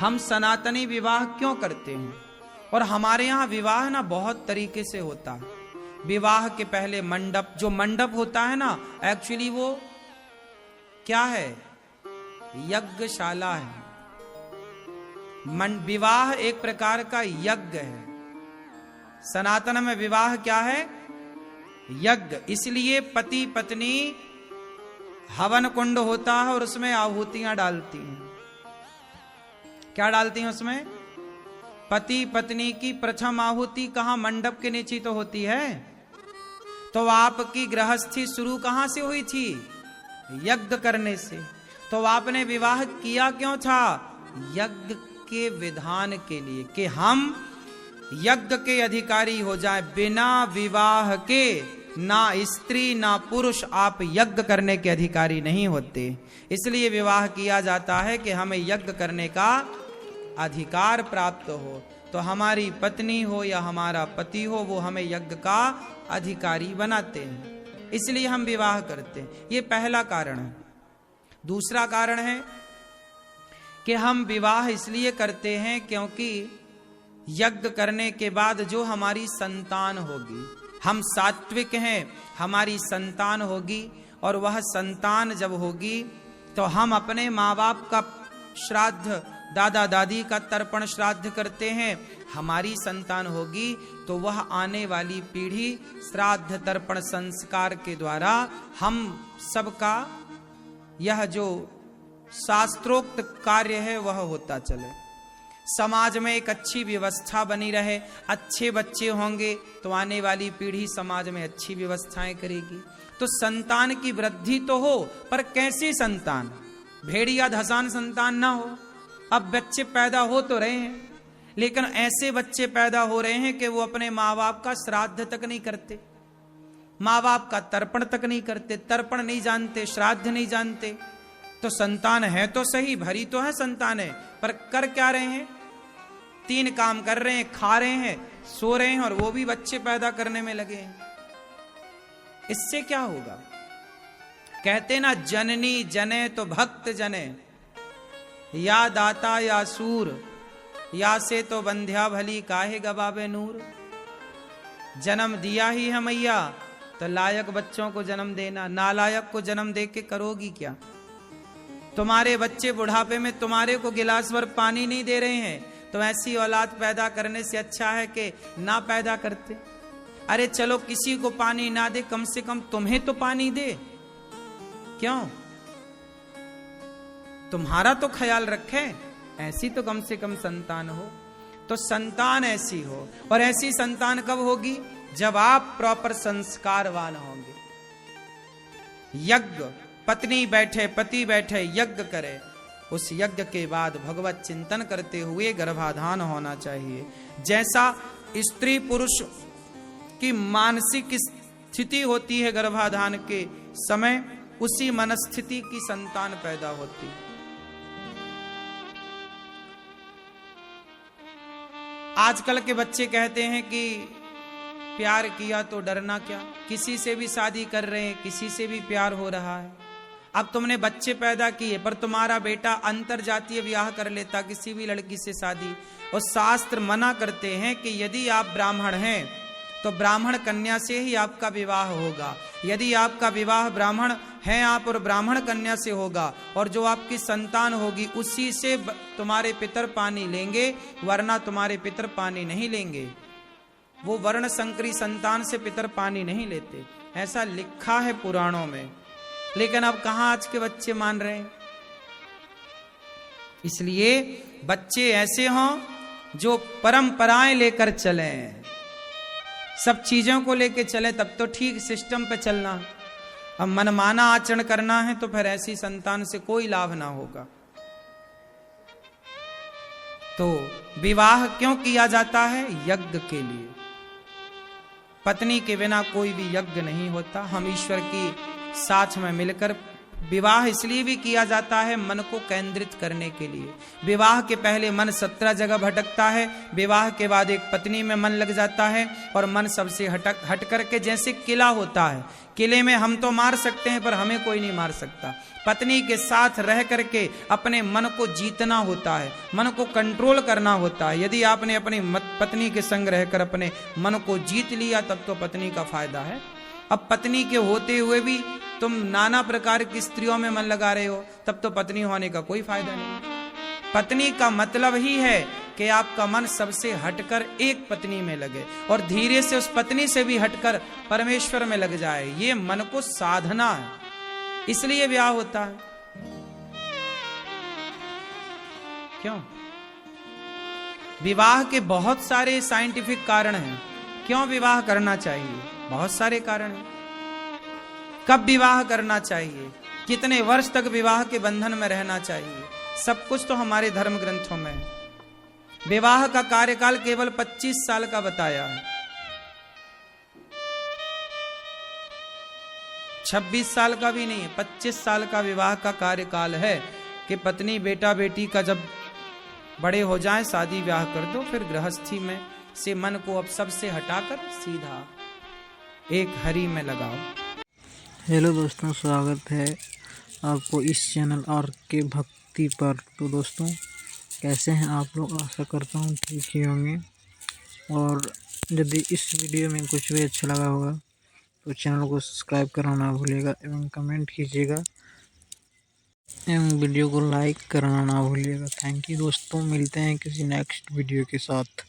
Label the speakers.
Speaker 1: हम सनातनी विवाह क्यों करते हैं। और हमारे यहाँ विवाह ना बहुत तरीके से होता है। विवाह के पहले मंडप, जो मंडप होता है ना, एक्चुअली वो क्या है, यज्ञशाला है। विवाह एक प्रकार का यज्ञ है। सनातन में विवाह क्या है, यज्ञ। इसलिए पति पत्नी हवन कुंड होता है और उसमें आहुतियां डालती हैं। क्या डालती हैं उसमें, पति पत्नी की प्रथम आहुति कहां, मंडप के नीचे तो होती है। तो आपकी गृहस्थी शुरू कहां से हुई थी, यज्ञ करने से। तो आपने विवाह किया क्यों था, यज्ञ के विधान के लिए, कि हम यज्ञ के अधिकारी हो जाए। बिना विवाह के ना स्त्री ना पुरुष आप यज्ञ करने के अधिकारी नहीं होते। इसलिए विवाह किया जाता है कि हमें यज्ञ करने का अधिकार प्राप्त हो। तो हमारी पत्नी हो या हमारा पति हो, वो हमें यज्ञ का अधिकारी बनाते हैं, इसलिए हम विवाह करते हैं। ये पहला कारण है। दूसरा कारण है कि हम विवाह इसलिए करते हैं क्योंकि यज्ञ करने के बाद जो हमारी संतान होगी, हम सात्विक हैं, हमारी संतान होगी, और वह संतान जब होगी तो हम अपने माँ बाप का श्राद्ध, दादा दादी का तर्पण श्राद्ध करते हैं। हमारी संतान होगी तो वह आने वाली पीढ़ी श्राद्ध तर्पण संस्कार के द्वारा हम सबका यह जो शास्त्रोक्त कार्य है वह होता चले। समाज में एक अच्छी व्यवस्था बनी रहे, अच्छे बच्चे होंगे तो आने वाली पीढ़ी समाज में अच्छी व्यवस्थाएं करेगी। तो संतान की वृद्धि तो हो, पर कैसी संतान, भेड़िया धसान संतान ना हो। अब बच्चे पैदा हो तो रहे हैं, लेकिन ऐसे बच्चे पैदा हो रहे हैं कि वो अपने माँ बाप का श्राद्ध तक नहीं करते, माँ बाप का तर्पण तक नहीं करते, तर्पण नहीं जानते, श्राद्ध नहीं जानते। तो संतान है तो सही, भरी तो है संतान है, पर कर क्या रहे हैं, 3 काम कर रहे हैं, खा रहे हैं, सो रहे हैं, और वो भी बच्चे पैदा करने में लगे हैं। इससे क्या होगा, कहते ना जननी जने तो भक्त जने, या दाता या सूर, या से तो बंध्या भली काहे गवावे नूर। जन्म दिया ही है मैया तो लायक बच्चों को जन्म देना, नालायक को जन्म दे के करोगी क्या। तुम्हारे बच्चे बुढ़ापे में तुम्हारे को गिलास भर पानी नहीं दे रहे हैं, तो ऐसी औलाद पैदा करने से अच्छा है कि ना पैदा करते। अरे चलो किसी को पानी ना दे, कम से कम तुम्हें तो पानी दे, क्यों, तुम्हारा तो ख्याल रखे, ऐसी तो कम से कम संतान हो। तो संतान ऐसी हो, और ऐसी संतान कब होगी, जब आप प्रॉपर संस्कारवान होंगे। यज्ञ, पत्नी बैठे पति बैठे यज्ञ करे, उस यज्ञ के बाद भगवत चिंतन करते हुए गर्भाधान होना चाहिए। जैसा स्त्री पुरुष की मानसिक स्थिति होती है गर्भाधान के समय, उसी मनस्थिति की संतान पैदा होती। आजकल के बच्चे कहते हैं कि प्यार किया तो डरना क्या, किसी से भी शादी कर रहे हैं, किसी से भी प्यार हो रहा है। अब तुमने बच्चे पैदा किए, पर तुम्हारा बेटा अंतरजातीय विवाह कर लेता किसी भी लड़की से शादी, और शास्त्र मना करते हैं कि यदि आप ब्राह्मण हैं तो ब्राह्मण कन्या से ही आपका विवाह होगा। यदि आपका विवाह ब्राह्मण हैं आप और ब्राह्मण कन्या से होगा, और जो आपकी संतान होगी उसी से तुम्हारे पितर पानी लेंगे, वरना तुम्हारे पितर पानी नहीं लेंगे। वो वर्ण संकरी संतान से पितर पानी नहीं लेते, ऐसा लिखा है पुराणों में। लेकिन अब कहां आज के बच्चे मान रहे हैं। इसलिए बच्चे ऐसे हों जो परंपराएं लेकर चले, सब चीजों को लेकर चले, तब तो ठीक सिस्टम पे चलना। अब मनमाना आचरण करना है तो फिर ऐसी संतान से कोई लाभ ना होगा। तो विवाह क्यों किया जाता है, यज्ञ के लिए। पत्नी के बिना कोई भी यज्ञ नहीं होता। हम ईश्वर की साथ में मिलकर विवाह इसलिए भी किया जाता है मन को केंद्रित करने के लिए। विवाह के पहले मन 17 जगह भटकता है, विवाह के बाद एक पत्नी में मन लग जाता है और मन सबसे हट करके, जैसे किला होता है, किले में हम तो मार सकते हैं पर हमें कोई नहीं मार सकता। पत्नी के साथ रह करके अपने मन को जीतना होता है, मन को कंट्रोल करना होता है। यदि आपने अपनी पत्नी के संग रहकर अपने मन को जीत लिया तब तो पत्नी का फायदा है। अब पत्नी के होते हुए भी तुम नाना प्रकार की स्त्रियों में मन लगा रहे हो, तब तो पत्नी होने का कोई फायदा नहीं। पत्नी का मतलब ही है कि आपका मन सबसे हटकर एक पत्नी में लगे और धीरे से उस पत्नी से भी हटकर परमेश्वर में लग जाए। ये मन को साधना है, इसलिए ब्याह होता है। क्यों? विवाह के बहुत सारे साइंटिफिक कारण हैं। क्यों विवाह करना चाहिए? बहुत सारे कारण हैं। कब विवाह करना चाहिए, कितने वर्ष तक विवाह के बंधन में रहना चाहिए, सब कुछ तो हमारे धर्म ग्रंथों में है। विवाह का कार्यकाल केवल 25 साल का बताया है। 26 साल का भी नहीं है, 25 साल का विवाह का कार्यकाल है कि पत्नी बेटा बेटी का जब बड़े हो जाएं शादी ब्याह कर दो, फिर गृहस्थी में से मन को अब सबसे हटाकर सीधा एक हरि में लगाओ।
Speaker 2: हेलो दोस्तों, स्वागत है आपको इस चैनल आर के भक्ति पर। तो दोस्तों कैसे हैं आप लोग? आशा करता हूँ ठीक ही होंगे। और यदि इस वीडियो में कुछ भी अच्छा लगा होगा तो चैनल को सब्सक्राइब करना ना भूलिएगा एवं कमेंट कीजिएगा एवं वीडियो को लाइक करना ना भूलिएगा। थैंक यू दोस्तों, मिलते हैं किसी नेक्स्ट वीडियो के साथ।